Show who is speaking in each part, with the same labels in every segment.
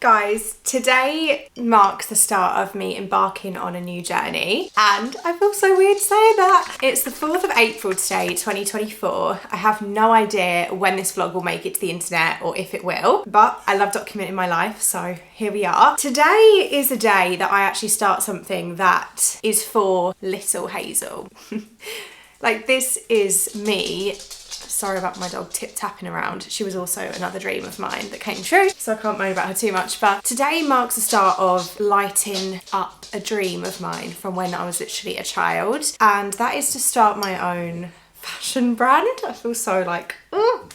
Speaker 1: Guys, today marks the start of me embarking on a new journey, and I feel so weird saying that. It's the 4th of April today, 2024. I have no idea when this vlog will make it to the internet or if it will, but I love documenting my life, so here we are. Today is the day that I actually start something that is for little Hazel. Like, this is me. Sorry about my dog tip-tapping around. She was also another dream of mine that came true, so I can't moan about her too much. But today marks the start of lighting up a dream of mine from when I was literally a child. And that is to start my own fashion brand. I feel so like,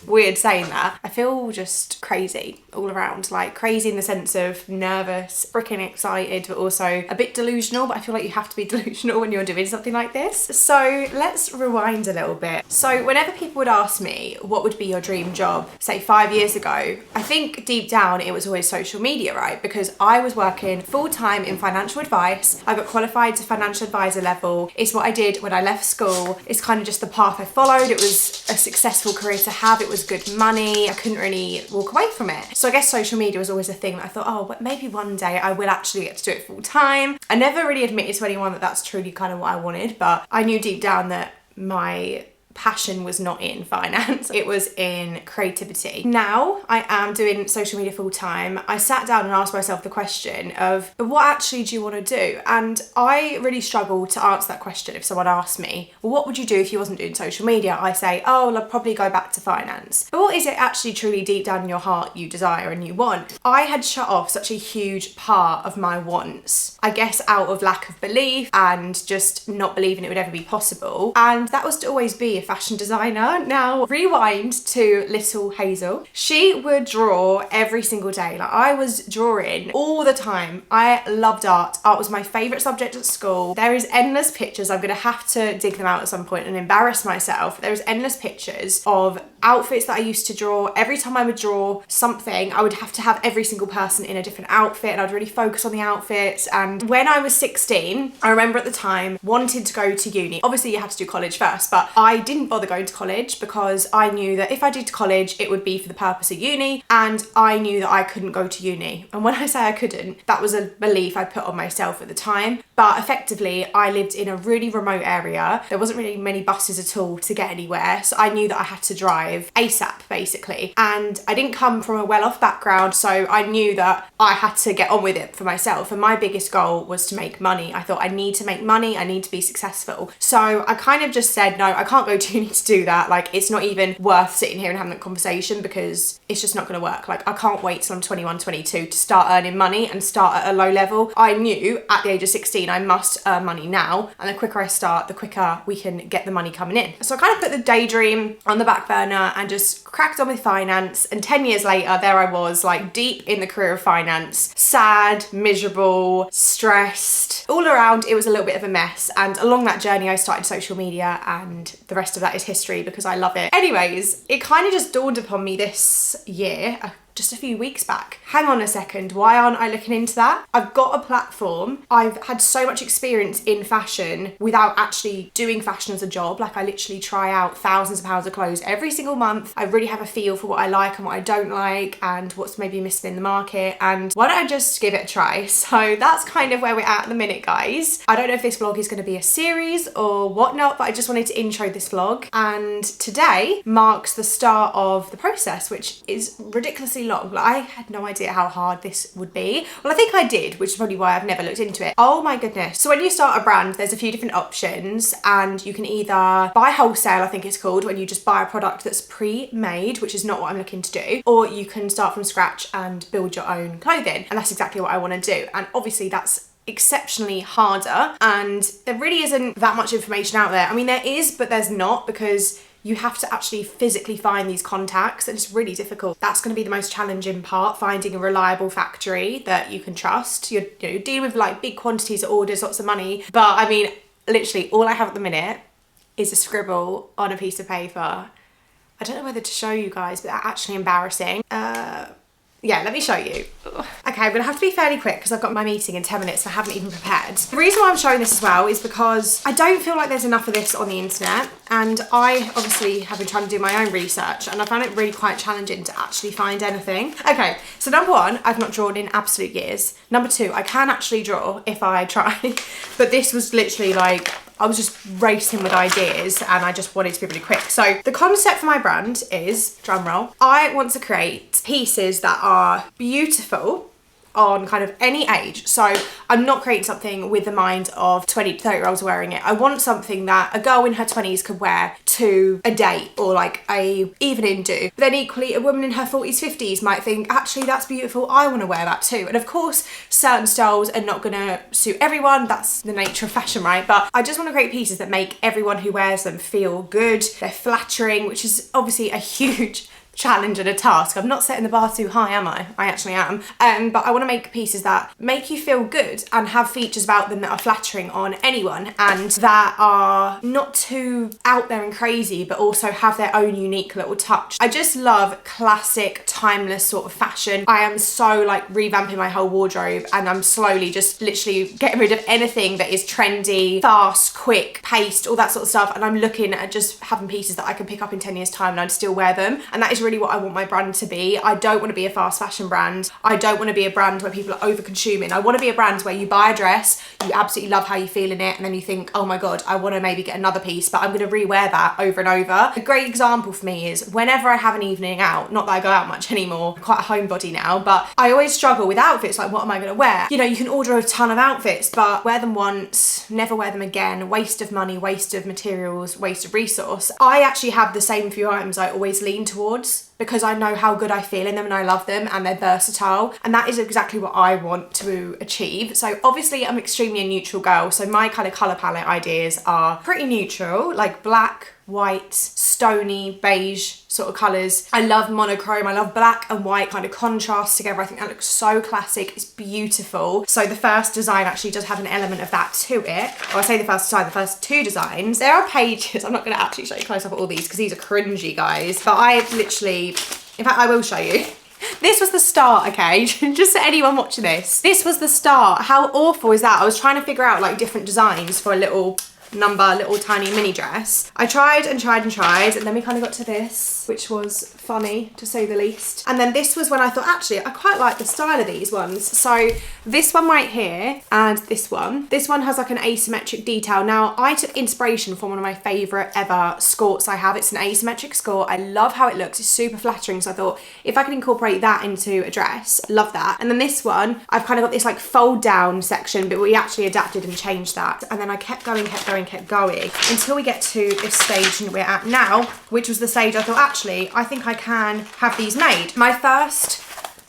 Speaker 1: weird saying that. I feel just crazy all around. Like, crazy in the sense of nervous, freaking excited, but also a bit delusional. But I feel like you have to be delusional when you're doing something like this. So let's rewind a little bit. So whenever people would ask me what would be your dream job, say 5 years ago, I think deep down it was always social media, right? Because I was working full-time in financial advice. I got qualified to financial advisor level. It's what I did when I left school. It's kind of just the path I followed. It was a successful career to have. It was good money. I couldn't really walk away from it. So I guess social media was always a thing that I thought, oh, but maybe one day I will actually get to do it full time. I never really admitted to anyone that that's truly kind of what I wanted, but I knew deep down that my passion was not in finance, it was in creativity. Now I am doing social media full time. I sat down and asked myself the question of, what actually do you want to do? And I really struggle to answer that question. If someone asked me, well, what would you do if you wasn't doing social media? I say, oh, well, I'd probably go back to finance. But what is it actually truly deep down in your heart you desire and you want? I had shut off such a huge part of my wants, I guess out of lack of belief and just not believing it would ever be possible. And that was to always be a fashion designer. Now rewind to little Hazel. She would draw every single day. Like, I was drawing all the time. I loved art. Art was my favorite subject at school. There is endless pictures. I'm gonna have to dig them out at some point and embarrass myself. There's endless pictures of outfits that I used to draw. Every time I would draw something, I would have to have every single person in a different outfit, and I'd really focus on the outfits. And when I was 16, I remember at the time wanting to go to uni. Obviously you had to do college first, but I didn't bother going to college because I knew that if I did college, it would be for the purpose of uni, and I knew that I couldn't go to uni. And when I say I couldn't, that was a belief I put on myself at the time. But effectively, I lived in a really remote area. There wasn't really many buses at all to get anywhere, so I knew that I had to drive ASAP, basically. And I didn't come from a well-off background, so I knew that I had to get on with it for myself. And my biggest goal was to make money. I thought, I need to make money, I need to be successful. So I kind of just said, no, I can't go to uni to do that. Like, it's not even worth sitting here and having that conversation because it's just not going to work. Like, I can't wait till I'm 21, 22 to start earning money and start at a low level. I knew at the age of 16 I must earn money now, and the quicker I start, the quicker we can get the money coming in. So I kind of put the daydream on the back burner and just cracked on with finance. And 10 years later, there I was, like, deep in the career of finance, sad, miserable, stressed, all around. It was a little bit of a mess. And along that journey, I started social media, and the rest of that is history because I love it. Anyways, it kind of just dawned upon me this year, just a few weeks back. Hang on a second, why aren't I looking into that? I've got a platform. I've had so much experience in fashion without actually doing fashion as a job. Like, I literally try out thousands of pounds of clothes every single month. I really have a feel for what I like and what I don't like and what's maybe missing in the market. And why don't I just give it a try? So that's kind of where we're at the minute, guys. I don't know if this vlog is going to be a series or whatnot, but I just wanted to intro this vlog. And today marks the start of the process, which is ridiculously long. Like, I had no idea how hard this would be. Well, I think I did, which is probably why I've never looked into it. Oh my goodness. So when you start a brand, there's a few different options, and you can either buy wholesale, I think it's called, when you just buy a product that's pre-made, which is not what I'm looking to do, or you can start from scratch and build your own clothing. And that's exactly what I want to do. And obviously that's exceptionally harder, and there really isn't that much information out there. I mean, there is, but there's not, because you have to actually physically find these contacts, and it's really difficult. That's going to be the most challenging part, finding a reliable factory that you can trust. You're dealing with like big quantities of orders, lots of money. But I mean, literally all I have at the minute is a scribble on a piece of paper. I don't know whether to show you guys, but they're actually embarrassing. Yeah, let me show you. Okay, Okay, I'm gonna have to be fairly quick because I've got my meeting in 10 minutes and I haven't even prepared. The reason why I'm showing this as well is because I don't feel like there's enough of this on the internet, and I obviously have been trying to do my own research and I found it really quite challenging to actually find anything. Okay, so number one, I've not drawn in absolute years. Number two, I can actually draw if I try, but this was literally like, I was just racing with ideas and I just wanted to be really quick. So the concept for my brand is, drum roll, I want to create pieces that are beautiful on kind of any age. So I'm not creating something with the mind of 20 to 30 year olds wearing it. I want something that a girl in her 20s could wear to a date or like a evening do. But then equally a woman in her 40s, 50s might think, actually that's beautiful, I want to wear that too. And of course, certain styles are not gonna suit everyone. That's the nature of fashion, right? But I just want to create pieces that make everyone who wears them feel good. They're flattering, which is obviously a huge challenge and a task. I'm not setting the bar too high, am I? I actually am. But I want to make pieces that make you feel good and have features about them that are flattering on anyone and that are not too out there and crazy, but also have their own unique little touch. I just love classic, timeless sort of fashion. I am so like revamping my whole wardrobe and I'm slowly just literally getting rid of anything that is trendy, fast, quick, paced, all that sort of stuff. And I'm looking at just having pieces that I can pick up in 10 years time and I'd still wear them. And that is really what I want my brand to be. I don't want to be a fast fashion brand. I don't want to be a brand where people are over consuming. I want to be a brand where you buy a dress, you absolutely love how you feel in it, and then you think, oh my God, I want to maybe get another piece, but I'm going to rewear that over and over. A great example for me is whenever I have an evening out, not that I go out much anymore, I'm quite a homebody now, but I always struggle with outfits, like what am I going to wear? You know, you can order a ton of outfits, but wear them once, never wear them again, waste of money, waste of materials, waste of resource. I actually have the same few items I always lean towards because I know how good I feel in them and I love them and they're versatile, and that is exactly what I want to achieve. So obviously I'm extremely a neutral girl, so my kind of colour palette ideas are pretty neutral, like black, white, stony, beige sort of colours. I love monochrome. I love black and white kind of contrast together. I think that looks so classic. It's beautiful. So the first design actually does have an element of that to it. Or I say the first design, the first two designs. There are pages. I'm not going to actually show you close up all these because these are cringy, guys. But I literally, in fact, I will show you. This was the start, okay? Just so anyone watching this. This was the start. How awful is that? I was trying to figure out like different designs for a little tiny mini dress. I tried and tried and tried, and then we kind of got to this, which was funny to say the least. And then this was when I thought, actually, I quite like the style of these ones. So this one right here and this one has like an asymmetric detail. Now I took inspiration from one of my favorite ever skirts I have. It's an asymmetric skirt. I love how it looks. It's super flattering. So I thought if I could incorporate that into a dress, love that. And then this one, I've kind of got this like fold down section, but we actually adapted and changed that. And then I kept going until we get to this stage we're at now, which was the stage I thought, actually, I think I can have these made. My first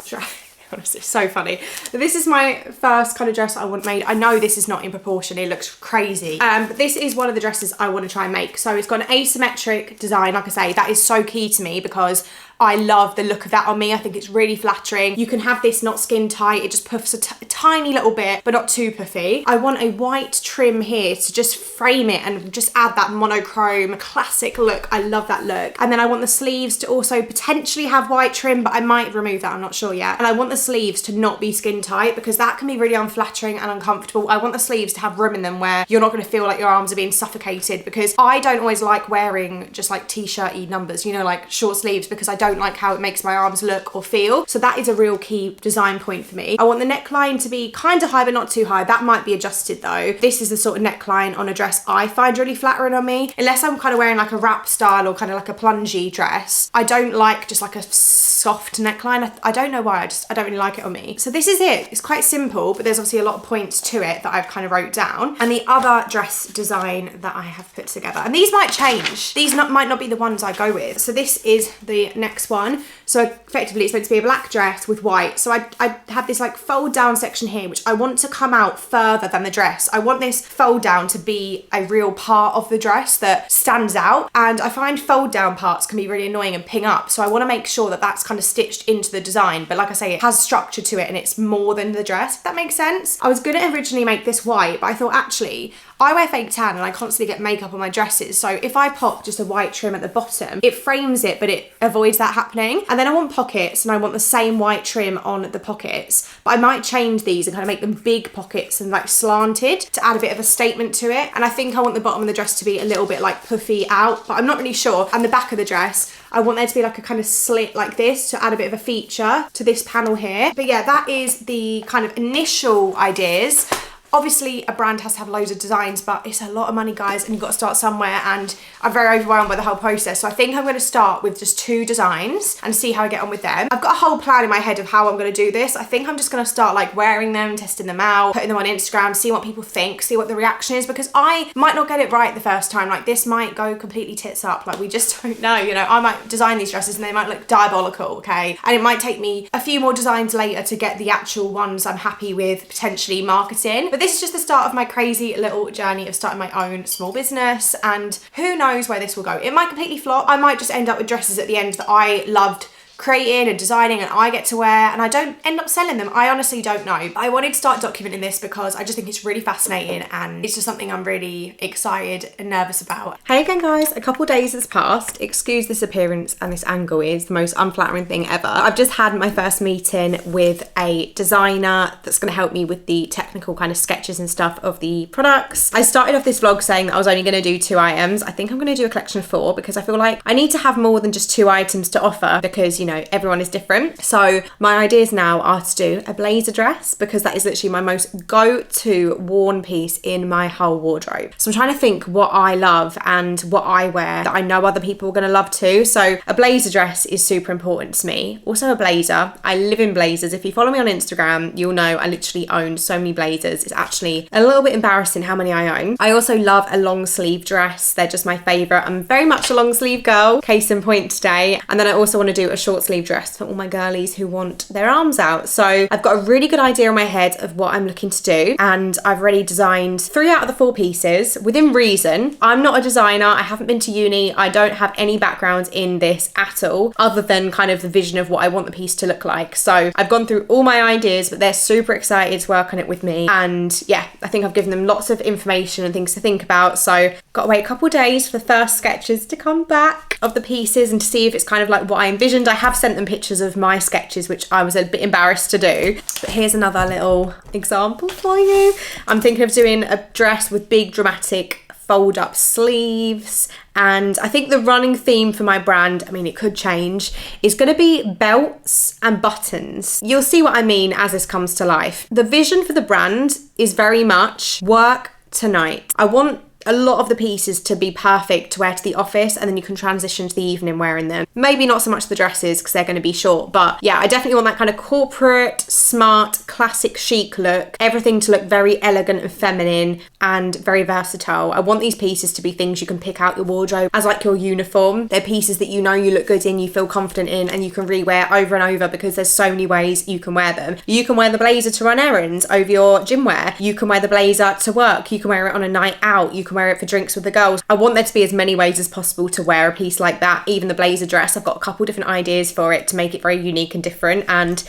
Speaker 1: dress, honestly, so funny. This is my first kind of dress I want made. I know this is not in proportion, it looks crazy. But this is one of the dresses I want to try and make. So it's got an asymmetric design, like I say, that is so key to me because I love the look of that on me. I think it's really flattering. You can have this not skin tight. It just puffs a tiny little bit, but not too puffy. I want a white trim here to just frame it and just add that monochrome classic look. I love that look. And then I want the sleeves to also potentially have white trim, but I might remove that. I'm not sure yet. And I want the sleeves to not be skin tight because that can be really unflattering and uncomfortable. I want the sleeves to have room in them where you're not going to feel like your arms are being suffocated, because I don't always like wearing just like t-shirt-y numbers, you know, like short sleeves, because I don't like how it makes my arms look or feel. So that is a real key design point for me. I want the neckline to be kind of high but not too high. That might be adjusted though. This is the sort of neckline on a dress I find really flattering on me. Unless I'm kind of wearing like a wrap style or kind of like a plungy dress, I don't like just like a soft neckline. I don't know why, I don't really like it on me. So this is it. It's quite simple, but there's obviously a lot of points to it that I've kind of wrote down. And the other dress design that I have put together, and these might change. These might not be the ones I go with. So this is the next one. So effectively it's meant to be a black dress with white. So I have this like fold down section here, which I want to come out further than the dress. I want this fold down to be a real part of the dress that stands out. And I find fold down parts can be really annoying and ping up. So I want to make sure that that's kind of stitched into the design. But like I say, it has structure to it and it's more than the dress, if that makes sense. I was gonna originally make this white, but I thought actually, I wear fake tan and I constantly get makeup on my dresses. So if I pop just a white trim at the bottom, it frames it, but it avoids that happening. And then I want pockets and I want the same white trim on the pockets, but I might change these and kind of make them big pockets and like slanted to add a bit of a statement to it. And I think I want the bottom of the dress to be a little bit like puffy out, but I'm not really sure. And the back of the dress, I want there to be like a kind of slit like this to add a bit of a feature to this panel here. But yeah, that is the kind of initial ideas. Obviously, a brand has to have loads of designs, but it's a lot of money, guys, and you've got to start somewhere, and I'm very overwhelmed by the whole process. So I think I'm going to start with just 2 designs and see how I get on with them. I've got a whole plan in my head of how I'm going to do this. I think I'm just going to start like wearing them, testing them out, putting them on Instagram, see what people think, see what the reaction is, because I might not get it right the first time. Like, this might go completely tits up. Like, we just don't know, you know. I might design these dresses and they might look diabolical, okay? And it might take me a few more designs later to get the actual ones I'm happy with potentially marketing. But this is just the start of my crazy little journey of starting my own small business, and who knows where this will go. It might completely flop. I might just end up with dresses at the end that I loved creating and designing and I get to wear, and I don't end up selling them. I honestly don't know. I wanted to start documenting this because I just think it's really fascinating, and it's just something I'm really excited and nervous about. Hey again, guys, a couple days has passed. Excuse this appearance and this angle is the most unflattering thing ever. I've just had my first meeting with a designer that's going to help me with the technical kind of sketches and stuff of the products. I started off this vlog saying that I was only going to do 2 items. I think I'm going to do a collection of 4 because I feel like I need to have more than just 2 items to offer, because, you know, everyone is different. So my ideas now are to do a blazer dress, because that is literally my most go-to worn piece in my whole wardrobe. So I'm trying to think what I love and what I wear that I know other people are going to love too. So a blazer dress is super important to me. Also a blazer. I live in blazers. If you follow me on Instagram, you'll know I literally own so many blazers. It's actually a little bit embarrassing how many I own. I also love a long sleeve dress. They're just my favorite. I'm very much a long sleeve girl. Case in point today. And then I also want to do a short sleeve dress for all my girlies who want their arms out. So I've got a really good idea in my head of what I'm looking to do, and I've already designed 3 out of the 4 pieces within reason. I'm not a designer. I haven't been to uni. I don't have any background in this at all, other than kind of the vision of what I want the piece to look like. So I've gone through all my ideas, but they're super excited to work on it with me. And yeah, I think I've given them lots of information and things to think about. So got to wait a couple days for the first sketches to come back of the pieces and to see if it's kind of like what I envisioned. I have sent them pictures of my sketches, which I was a bit embarrassed to do, but here's another little example for you. I'm thinking of doing a dress with big dramatic fold up sleeves, and I think the running theme for my brand, I mean it could change, is going to be belts and buttons. You'll see what I mean as this comes to life. The vision for the brand is very much work tonight. I want a lot of the pieces to be perfect to wear to the office, and then you can transition to the evening wearing them. Maybe not so much the dresses because they're going to be short, but yeah, I definitely want that kind of corporate, smart, classic chic look. Everything to look very elegant and feminine and very versatile. I want these pieces to be things you can pick out your wardrobe as like your uniform. They're pieces that you know you look good in, you feel confident in, and you can re-wear over and over because there's so many ways you can wear them. You can wear the blazer to run errands over your gym wear. You can wear the blazer to work. You can wear it on a night out. You can wear it for drinks with the girls. I want there to be as many ways as possible to wear a piece like that. Even the blazer dress, I've got a couple different ideas for it to make it very unique and different, and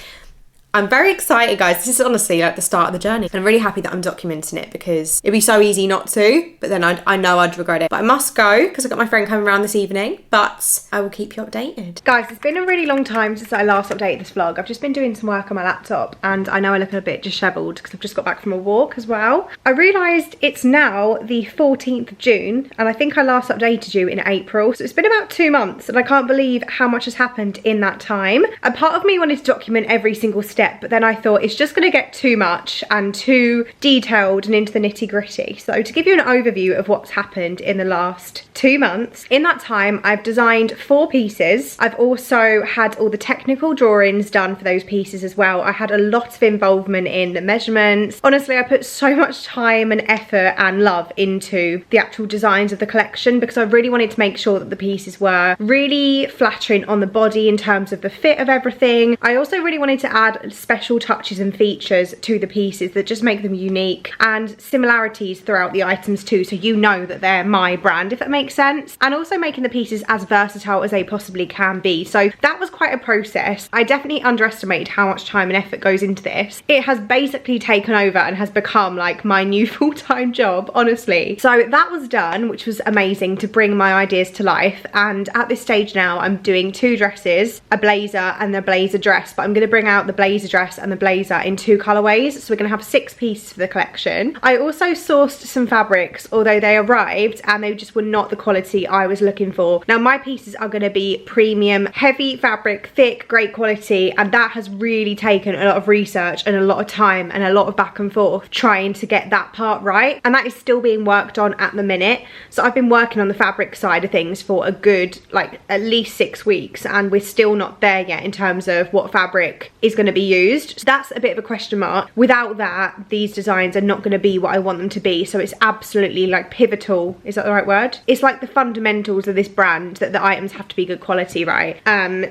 Speaker 1: I'm very excited, guys. This is honestly like the start of the journey. I'm really happy that I'm documenting it because it'd be so easy not to, but then I know I'd regret it. But I must go because I've got my friend coming around this evening, but I will keep you updated. Guys, it's been a really long time since I last updated this vlog. I've just been doing some work on my laptop, and I know I look a bit disheveled because I've just got back from a walk as well. I realised it's now the 14th of June, and I think I last updated you in April. So it's been about 2 months, and I can't believe how much has happened in that time. And part of me wanted to document every single step, but then I thought it's just going to get too much and too detailed and into the nitty-gritty. So to give you an overview of what's happened in the last 2 months, in that time I've designed 4 pieces. I've also had all the technical drawings done for those pieces as well. I had a lot of involvement in the measurements. Honestly, I put so much time and effort and love into the actual designs of the collection because I really wanted to make sure that the pieces were really flattering on the body in terms of the fit of everything. I also really wanted to add special touches and features to the pieces that just make them unique, and similarities throughout the items too, so you know that they're my brand, if that makes sense. And also making the pieces as versatile as they possibly can be. So that was quite a process. I definitely underestimated how much time and effort goes into this. It has basically taken over and has become like my new full-time job, honestly. So that was done, which was amazing to bring my ideas to life. And at this stage now, I'm doing 2 dresses, a blazer and a blazer dress, but I'm going to bring out the blazer dress and the blazer in 2 colorways. So we're going to have 6 pieces for the collection. I also sourced some fabrics, although they arrived and they just were not the quality I was looking for. Now my pieces are going to be premium, heavy fabric, thick, great quality, and that has really taken a lot of research and a lot of time and a lot of back and forth trying to get that part right, and that is still being worked on at the minute. So I've been working on the fabric side of things for a good, like, at least 6 weeks, and we're still not there yet in terms of what fabric is going to be used. So that's a bit of a question mark. Without that, these designs are not going to be what I want them to be. So it's absolutely like pivotal, is that the right word? It's like the fundamentals of this brand that the items have to be good quality, right?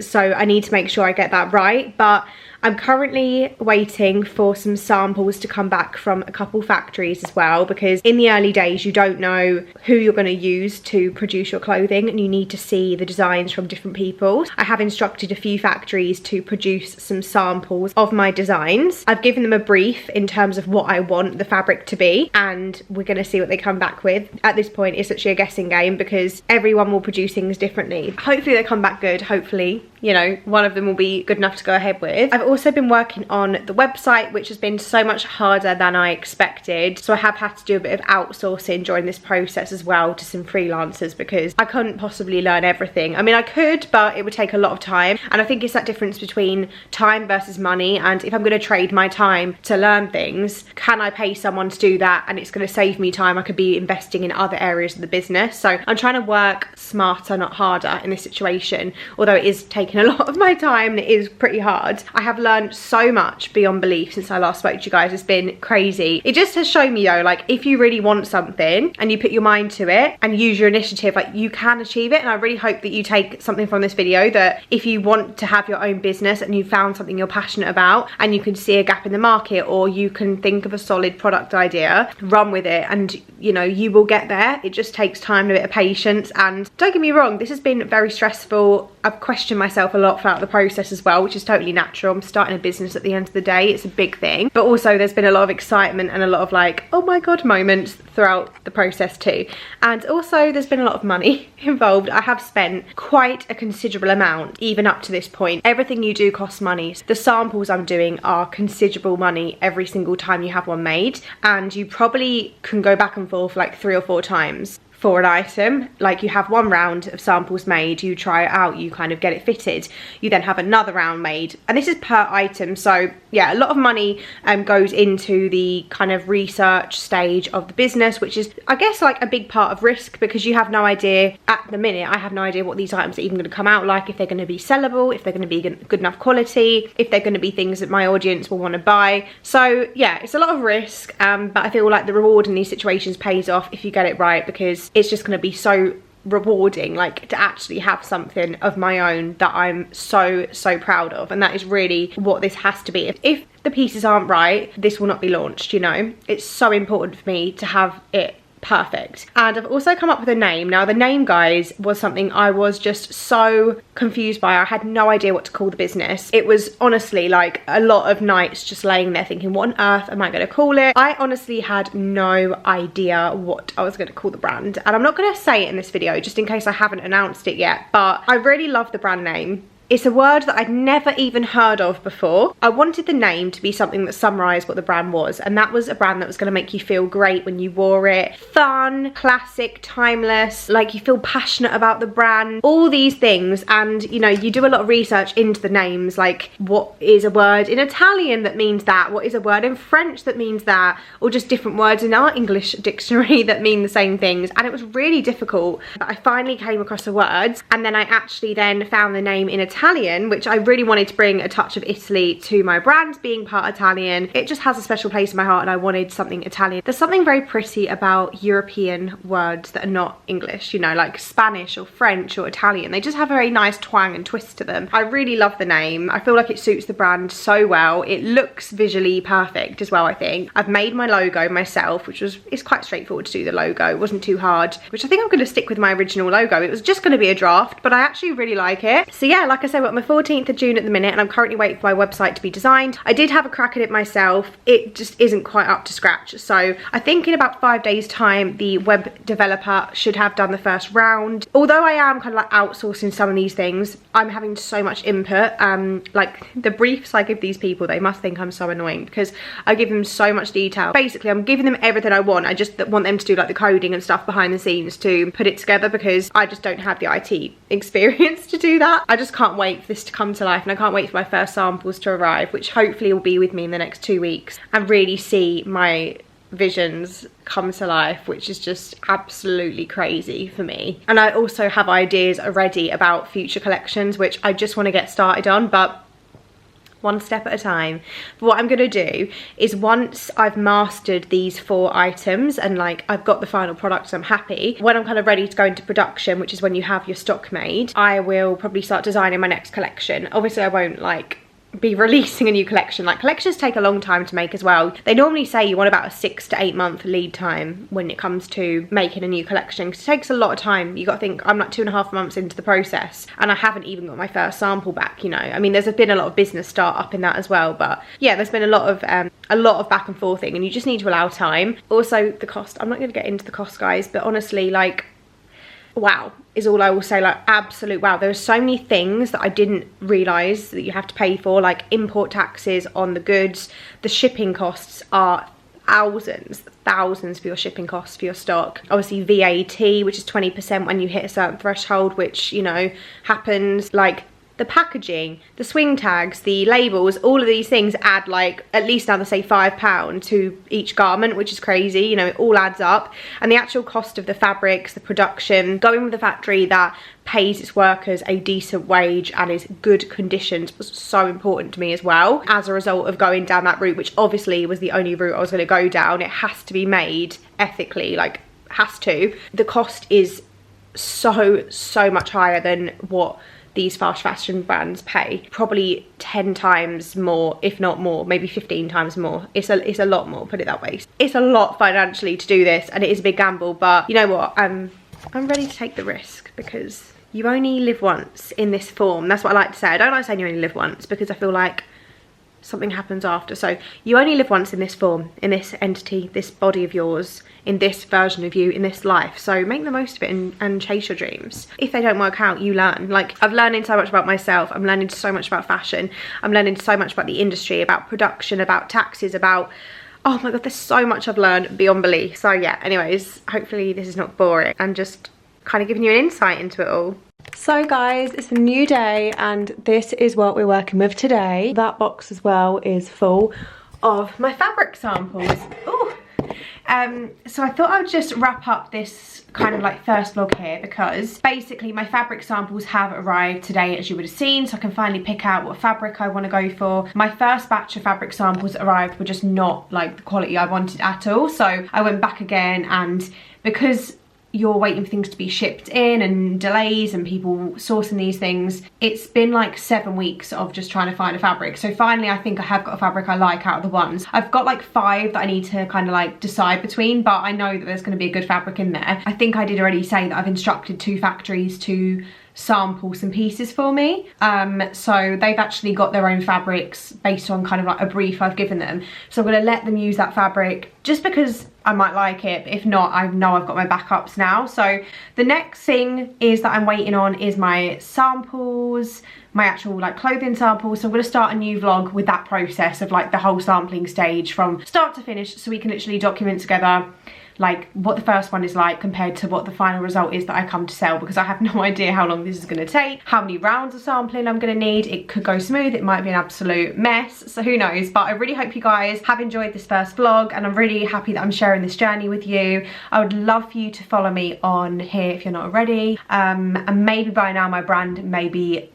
Speaker 1: So I need to make sure I get that right. But I'm currently waiting for some samples to come back from a couple factories as well, because in the early days you don't know who you're going to use to produce your clothing, and you need to see the designs from different people. I have instructed a few factories to produce some samples of my designs. I've given them a brief in terms of what I want the fabric to be, and we're going to see what they come back with. At this point it's actually a guessing game because everyone will produce things differently. Hopefully they come back good. Hopefully, you know, one of them will be good enough to go ahead with. I've also been working on the website, which has been so much harder than I expected. So I have had to do a bit of outsourcing during this process as well to some freelancers, because I couldn't possibly learn everything. I mean, I could, but it would take a lot of time. And I think it's that difference between time versus money. And if I'm going to trade my time to learn things, can I pay someone to do that? And it's going to save me time. I could be investing in other areas of the business. So I'm trying to work smarter, not harder in this situation, although it is taking a lot of my time and it is pretty hard. I have learned so much beyond belief since I last spoke to you guys. It's been crazy. It just has shown me though, like, if you really want something and you put your mind to it and use your initiative, like, you can achieve it. And I really hope that you take something from this video, that if you want to have your own business and you found something you're passionate about and you can see a gap in the market, or you can think of a solid product idea, run with it, and you know, you will get there. It just takes time and a bit of patience. And don't get me wrong, this has been very stressful. I've questioned myself a lot throughout the process as well, which is totally natural. I'm starting a business at the end of the day. It's a big thing. But also there's been a lot of excitement and a lot of like, oh my God moments throughout the process too. And also there's been a lot of money involved. I have spent quite a considerable amount even up to this point. Everything you do costs money. The samples I'm doing are considerable money every single time you have one made. And you probably can go back and forth like 3 or 4 times for an item. Like, you have one round of samples made, you try it out, you kind of get it fitted, you then have another round made, and this is per item. So yeah, a lot of money goes into the kind of research stage of the business, which is, I guess, like a big part of risk, because you have no idea at the minute. I have no idea what these items are even going to come out like, if they're going to be sellable, if they're going to be good enough quality, if they're going to be things that my audience will want to buy. So yeah, it's a lot of risk, but I feel like the reward in these situations pays off if you get it right, because it's just going to be so rewarding, like, to actually have something of my own that I'm so proud of. And that is really what this has to be. If the pieces aren't right, this will not be launched, you know. It's so important for me to have it perfect. And I've also come up with a name. Now the name, guys, was something I was just so confused by. I had no idea what to call the business. It was honestly like a lot of nights just laying there thinking, what on earth am I going to call it? I honestly had no idea what I was going to call the brand, and I'm not going to say it in this video just in case I haven't announced it yet, but I really love the brand name. It's a word that I'd never even heard of before. I wanted the name to be something that summarised what the brand was, and that was a brand that was going to make you feel great when you wore it. Fun, classic, timeless, like you feel passionate about the brand, all these things. And you know, you do a lot of research into the names, like what is a word in Italian that means that, what is a word in French that means that, or just different words in our English dictionary that mean the same things. And it was really difficult. But I finally came across the words, and then I actually then found the name in Italian Italian, which I really wanted to bring a touch of Italy to my brand, being part Italian. It just has a special place in my heart and I wanted something Italian. There's something very pretty about European words that are not English, you know, like Spanish or French or Italian. They just have a very nice twang and twist to them. I really love the name. I feel like it suits the brand so well. It looks visually perfect as well, I think. I've made my logo myself, which it's quite straightforward to do the logo. It wasn't too hard, which I think I'm going to stick with my original logo. It was just going to be a draft, but I actually really like it. So yeah, like I said, we're on the 14th of June at the minute and I'm currently waiting for my website to be designed. I did have a crack at it myself. It just isn't quite up to scratch. So I think in about 5 days time, the web developer should have done the first round. Although I am kind of like outsourcing some of these things, I'm having so much input. Like the briefs I give these people, they must think I'm so annoying because I give them so much detail. Basically, I'm giving them everything I want. I just want them to do like the coding and stuff behind the scenes to put it together because I just don't have the IT experience to do that. I just can't wait for this to come to life and I can't wait for my first samples to arrive, which hopefully will be with me in the next 2 weeks, and really see my visions come to life, which is just absolutely crazy for me. And I also have ideas already about future collections, which I just want to get started on, but one step at a time. But what I'm going to do is once I've mastered these 4 items and like I've got the final product, so I'm happy, when I'm kind of ready to go into production, which is when you have your stock made, I will probably start designing my next collection. Obviously I won't like be releasing a new collection. Like collections take a long time to make as well. They normally say you want about a 6 to 8 month lead time when it comes to making a new collection, because it takes a lot of time. You got to think I'm like 2.5 months into the process and I haven't even got my first sample back, you know. I mean, there's been a lot of business start up in that as well, but yeah, there's been a lot of back and forthing and you just need to allow time. Also the cost, I'm not going to get into the cost, guys, but honestly, like, wow is all I will say. Like, absolute wow. There are so many things that I didn't realise that you have to pay for, like import taxes on the goods. The shipping costs are thousands for your shipping costs for your stock. Obviously VAT, which is 20% when you hit a certain threshold, which, you know, happens. Like the packaging, the swing tags, the labels, all of these things add like at least another say £5 to each garment, which is crazy. You know, it all adds up. And the actual cost of the fabrics, the production, going with a factory that pays its workers a decent wage and is good conditions was so important to me as well, as a result of going down that route, which obviously was the only route I was going to go down. It has to be made ethically, like has to. The cost is so much higher than what these fast fashion brands pay. Probably 10 times more, if not more, maybe 15 times more. It's a lot more, put it that way. It's a lot financially to do this and it is a big gamble, but you know what, I'm ready to take the risk because you only live once in this form. That's what I like to say. I don't like saying you only live once because I feel like something happens after. So you only live once in this form, in this entity, this body of yours, in this version of you, in this life. So make the most of it and chase your dreams. If they don't work out, you learn. Like, I've learned so much about myself. I'm learning so much about fashion. I'm learning so much about the industry, about production, about taxes, about, oh my God, there's so much I've learned beyond belief. So yeah, anyways, hopefully this is not boring and just kind of giving you an insight into it all. So guys, it's a new day and this is what we're working with today. That box as well is full of my fabric samples. Ooh. So I thought I would just wrap up this kind of like first vlog here because basically my fabric samples have arrived today, as you would have seen, so I can finally pick out what fabric I want to go for. My first batch of fabric samples arrived were just not like the quality I wanted at all, so I went back again, and because you're waiting for things to be shipped in and delays and people sourcing these things, it's been like 7 weeks of just trying to find a fabric. So finally I think I have got a fabric I like out of the ones. I've got like 5 that I need to kind of like decide between, but I know that there's going to be a good fabric in there. I think I did already say that I've instructed 2 factories to sample some pieces for me, so they've actually got their own fabrics based on kind of like a brief I've given them, so I'm going to let them use that fabric just because I might like it, but if not, I know I've got my backups now. So the next thing is that I'm waiting on is my samples, my actual like clothing samples. So I'm going to start a new vlog with that process of like the whole sampling stage from start to finish, so we can literally document together like what the first one is like compared to what the final result is that I come to sell, because I have no idea how long this is going to take, how many rounds of sampling I'm going to need. It could go smooth, it might be an absolute mess, so who knows. But I really hope you guys have enjoyed this first vlog, and I'm really happy that I'm sharing this journey with you. I would love for you to follow me on here if you're not already, and maybe by now my brand may be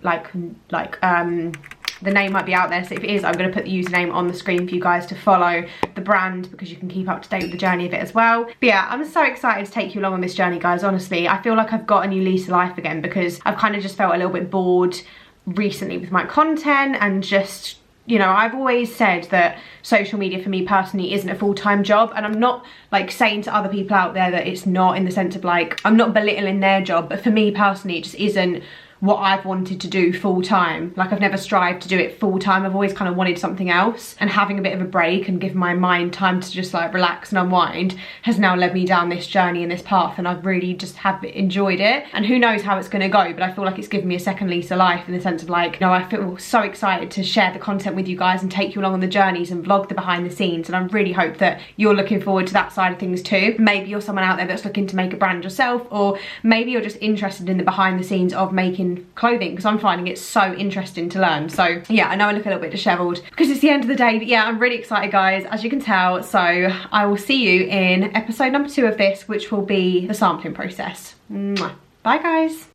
Speaker 1: the name might be out there, so if it is, I'm going to put the username on the screen for you guys to follow the brand, because you can keep up to date with the journey of it as well. But yeah, I'm so excited to take you along on this journey, guys. Honestly, I feel like I've got a new lease of life again, because I've kind of just felt a little bit bored recently with my content, and just, you know, I've always said that social media for me personally isn't a full-time job, and I'm not like saying to other people out there that it's not, in the sense of like, I'm not belittling their job, but for me personally it just isn't what I've wanted to do full time. Like, I've never strived to do it full time. I've always kind of wanted something else, and having a bit of a break and give my mind time to just like relax and unwind has now led me down this journey and this path, and I've really just have enjoyed it. And who knows how it's going to go, but I feel like it's given me a second lease of life, in the sense of like, you know, I feel so excited to share the content with you guys and take you along on the journeys and vlog the behind the scenes, and I really hope that you're looking forward to that side of things too. Maybe you're someone out there that's looking to make a brand yourself, or maybe you're just interested in the behind the scenes of making clothing, because I'm finding it so interesting to learn. So yeah, I know I look a little bit disheveled because it's the end of the day, but yeah, I'm really excited, guys, as you can tell. So I will see you in episode number 2 of this, which will be the sampling process. Mwah. Bye, guys.